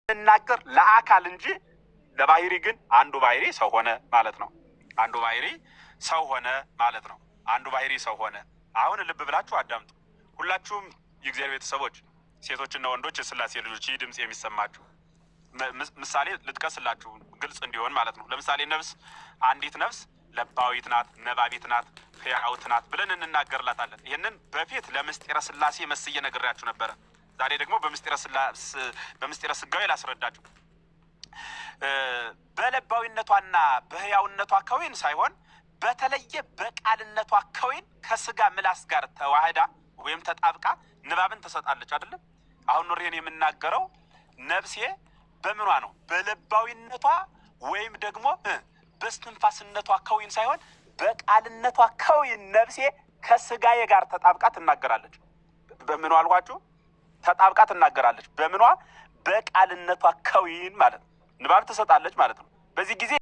እናገር ለአካል እንጂ ለባህሪ ግን አንዱ ባህሪ ሰው ሆነ ማለት ነው። አንዱ ባህሪ ሰው ሆነ ማለት ነው። አንዱ ባህሪ ሰው ሆነ። አሁን ልብ ብላችሁ አዳምጡ። ሁላችሁም የእግዚአብሔር ቤተሰቦች ሴቶችና ወንዶች የሥላሴ ልጆች ይህ ድምጽ የሚሰማችሁ ምሳሌ ልጥቀስላችሁ ግልጽ እንዲሆን ማለት ነው። ለምሳሌ ነፍስ አንዲት ነፍስ ለባዊት ናት፣ ነባቢት ናት፣ ሕያዊት ናት ብለን እንናገርላታለን። ይህንን በፊት ለምስጢረ ሥላሴ መስዬ ነግሬያችሁ ነበረ። ዛሬ ደግሞ በምስጢረ ሥጋዌ ላስረዳችሁ። በለባዊነቷና በሕያውነቷ ከወይን ሳይሆን በተለየ በቃልነቷ ከወይን ከስጋ ምላስ ጋር ተዋህዳ ወይም ተጣብቃ ንባብን ትሰጣለች አይደለም። አሁን ኑሬን የምናገረው ነፍሴ በምኗ ነው? በለባዊነቷ ወይም ደግሞ በስትንፋስነቷ ከወይን ሳይሆን በቃልነቷ ከወይን ነፍሴ ከስጋዬ ጋር ተጣብቃ ትናገራለች። በምኗ አልኳችሁ? ተጣብቃ ትናገራለች። በምኗ? በቃልነቷ ከወይን ማለት ነው። ንባብ ትሰጣለች ማለት ነው። በዚህ ጊዜ